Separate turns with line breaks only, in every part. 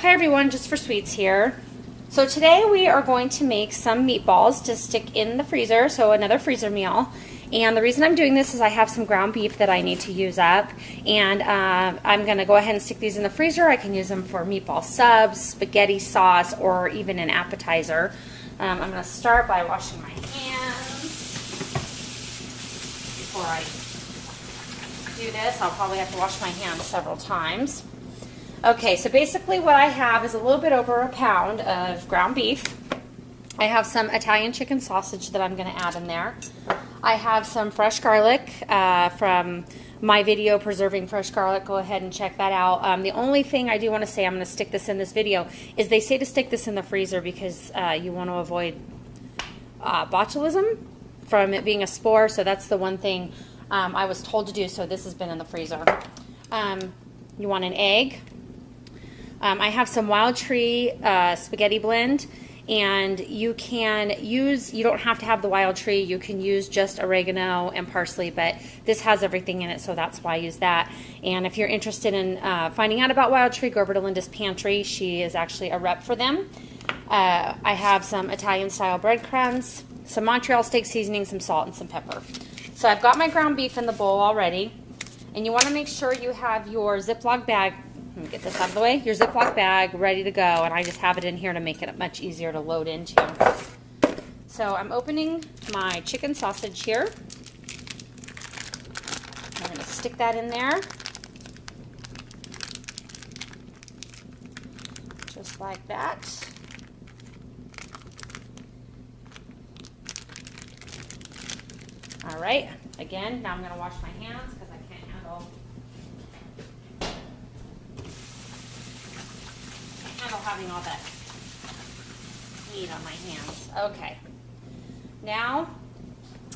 Hi everyone, Just for Sweets here. So today we are going to make some meatballs to stick in the freezer, so another freezer meal. And the reason I'm doing this is I have some ground beef that I need to use up, and I'm going to go ahead and stick these in the freezer. I can use them for meatball subs, spaghetti sauce, or even an appetizer. I'm going to start by washing my hands before I do this. I'll probably have to wash my hands several times. Okay, so basically what I have is a little bit over a pound of ground beef. I have some Italian chicken sausage that I'm going to add in there. I have some fresh garlic from my video, Preserving Fresh Garlic. Go ahead and check that out. The only thing I do want to say, I'm going to stick this in this video, is they say to stick this in the freezer because you want to avoid botulism from it being a spore. So that's the one thing I was told to do, so this has been in the freezer. You want an egg. I have some Wildtree Spagetti Blend, and you don't have to have the Wildtree, you can use just oregano and parsley, but this has everything in it, so that's why I use that. And if you're interested in finding out about Wildtree, go over to Linda's Pantry. She is actually a rep for them. I have some Italian style breadcrumbs, some Montreal steak seasoning, some salt, and some pepper. So I've got my ground beef in the bowl already, and you want to make sure you have your Ziploc bag. Let me get this out of the way. Your Ziploc bag ready to go, and I just have it in here to make it much easier to load into. So I'm opening my chicken sausage here. I'm going to stick that in there. Just like that. All right. Again, now I'm going to wash my hands because I can't handle having all that meat on my hands. Okay. Now,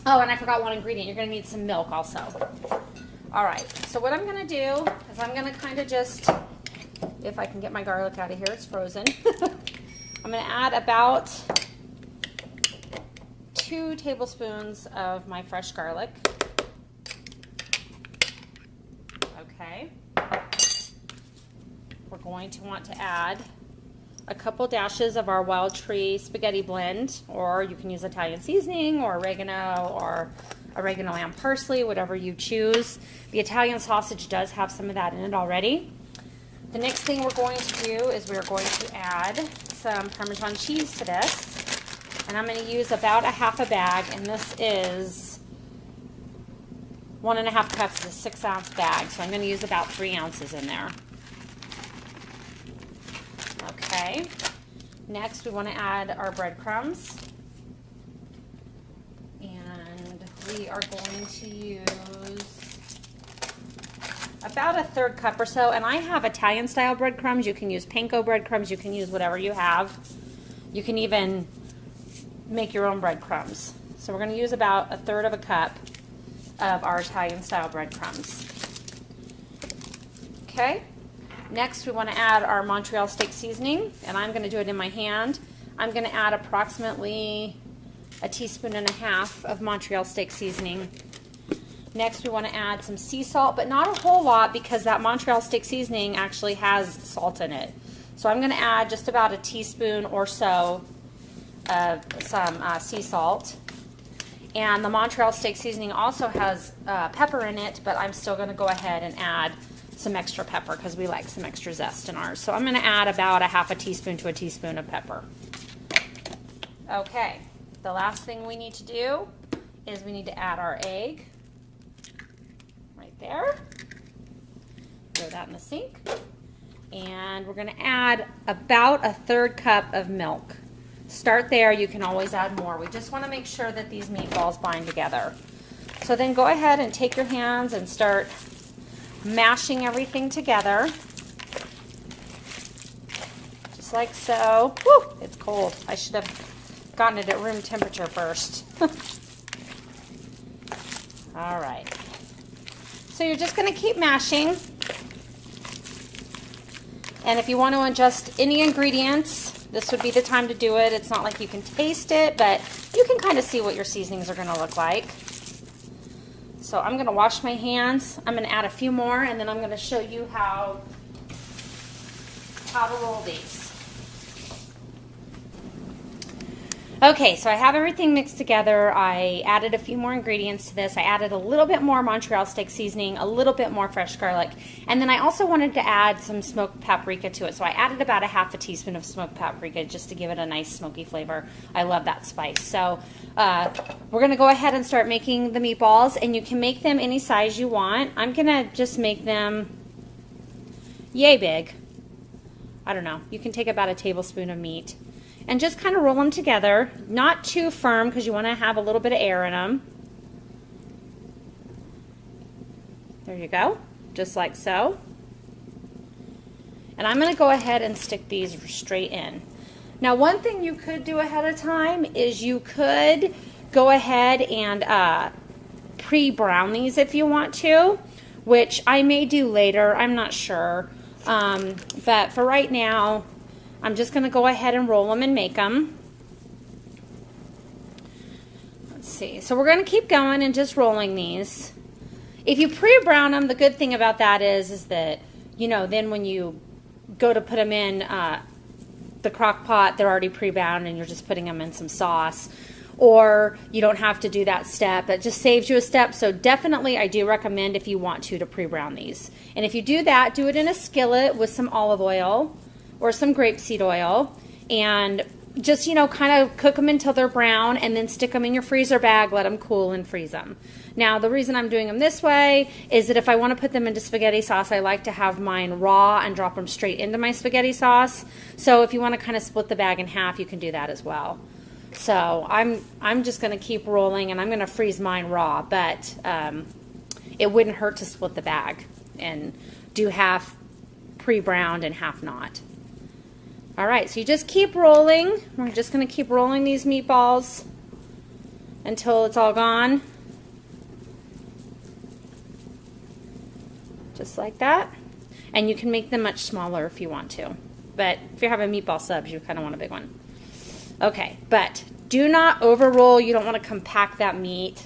oh, and I forgot one ingredient. You're going to need some milk also. All right. So what I'm going to do is I'm going to kind of just, if I can get my garlic out of here, it's frozen. I'm going to add about 2 tablespoons of my fresh garlic. Okay. We're going to want to add a couple dashes of our Wildtree Spaghetti Blend, or you can use Italian seasoning or oregano and parsley, whatever you choose. The Italian sausage does have some of that in it already. The next thing we're going to do is we're going to add some Parmesan cheese to this, and I'm going to use about a half a bag, and this is 1.5 cups is a 6-ounce bag, so I'm going to use about 3 ounces in there. Okay, next we want to add our breadcrumbs, and we are going to use about a 1/3 cup or so, and I have Italian style breadcrumbs. You can use panko breadcrumbs, you can use whatever you have. You can even make your own breadcrumbs. So we're going to use about a 1/3 cup of our Italian style breadcrumbs. Okay. Next, we want to add our Montreal steak seasoning, and I'm going to do it in my hand. I'm going to add approximately 1.5 teaspoons of Montreal steak seasoning. Next, we want to add some sea salt, but not a whole lot because that Montreal steak seasoning actually has salt in it. So I'm going to add just about 1 teaspoon or so of some sea salt. And the Montreal steak seasoning also has pepper in it, but I'm still going to go ahead and add some extra pepper because we like some extra zest in ours. So I'm going to add about 1/2 teaspoon to 1 teaspoon of pepper. Okay, the last thing we need to do is we need to add our egg right there. Throw that in the sink. And we're going to add about 1/3 cup of milk. Start there. You can always add more. We just want to make sure that these meatballs bind together. So then go ahead and take your hands and start mashing everything together, just like so. Woo, it's cold. I should have gotten it at room temperature first. All right. So you're just going to keep mashing. And if you want to adjust any ingredients, this would be the time to do it. It's not like you can taste it, but you can kind of see what your seasonings are going to look like. So I'm going to wash my hands. I'm going to add a few more, and then I'm going to show you how how to roll these. Okay, so I have everything mixed together. I added a few more ingredients to this. I added a little bit more Montreal steak seasoning, a little bit more fresh garlic, and then I also wanted to add some smoked paprika to it. So I added about a half a teaspoon of smoked paprika just to give it a nice smoky flavor. I love that spice. So we're gonna go ahead and start making the meatballs, and you can make them any size you want. I'm gonna just make them yay big. I don't know. You can take about a tablespoon of meat and just kind of roll them together, not too firm because you want to have a little bit of air in them. There you go, just like so. And I'm going to go ahead and stick these straight in. Now, one thing you could do ahead of time is you could go ahead and pre-brown these if you want to, which I may do later, I'm not sure. But for right now, I'm just going to go ahead and roll them and make them. Let's see. So we're going to keep going and just rolling these. If you pre-brown them, the good thing about that is that, you know, then when you go to put them in the crock pot, they're already pre-browned and you're just putting them in some sauce. Or you don't have to do that step. It just saves you a step. So definitely I do recommend if you want to pre-brown these. And if you do that, do it in a skillet with some olive oil or some grapeseed oil, and just, you know, kind of cook them until they're brown, and then stick them in your freezer bag, let them cool, and freeze them. Now, the reason I'm doing them this way is that if I want to put them into spaghetti sauce, I like to have mine raw and drop them straight into my spaghetti sauce. So if you want to kind of split the bag in half, you can do that as well. So I'm just going to keep rolling, and I'm going to freeze mine raw, but it wouldn't hurt to split the bag and do half pre-browned and half not. All right, so you just keep rolling. We're just going to keep rolling these meatballs until it's all gone. Just like that. And you can make them much smaller if you want to. But if you're having meatball subs, you kind of want a big one. Okay, but do not over roll. You don't want to compact that meat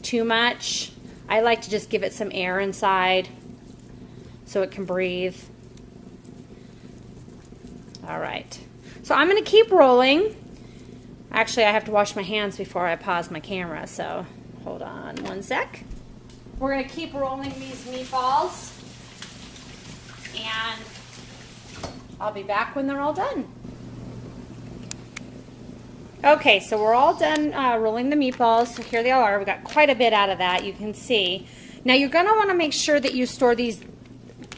too much. I like to just give it some air inside so it can breathe. All right, so I'm going to keep rolling. Actually, I have to wash my hands before I pause my camera, so hold on one sec. We're going to keep rolling these meatballs, and I'll be back when they're all done. Okay, so we're all done rolling the meatballs, so here they all are. We got quite a bit out of that, you can see. Now, you're going to want to make sure that you store these.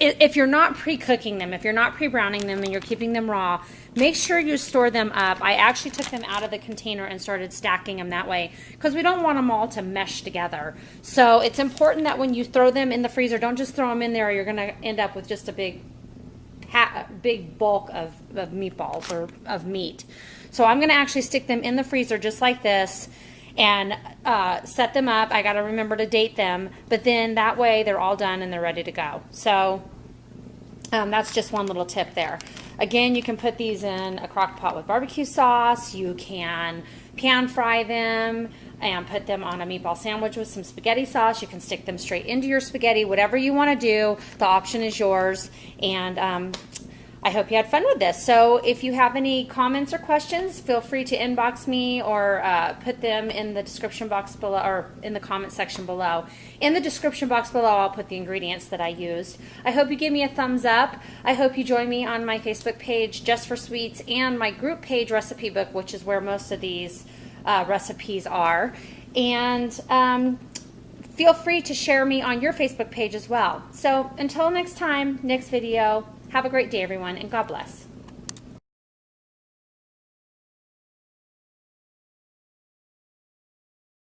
If you're not pre-cooking them, if you're not pre-browning them and you're keeping them raw, make sure you store them up. I actually took them out of the container and started stacking them that way because we don't want them all to mesh together. So it's important that when you throw them in the freezer, don't just throw them in there or you're going to end up with just a big bulk of meatballs or of meat. So I'm going to actually stick them in the freezer just like this and set them up. I got to remember to date them, but then that way they're all done and they're ready to go. So that's just one little tip there. Again, you can put these in a crock pot with barbecue sauce. You can pan fry them and put them on a meatball sandwich with some spaghetti sauce. You can stick them straight into your spaghetti. Whatever you want to do, the option is yours. And I hope you had fun with this. So if you have any comments or questions, feel free to inbox me or put them in the description box below or in the comment section below. In the description box below, I'll put the ingredients that I used. I hope you give me a thumbs up. I hope you join me on my Facebook page, Just for Sweets, and my group page, Recipe Book, which is where most of these recipes are. And feel free to share me on your Facebook page as well. So until next time, next video, have a great day, everyone, and God bless.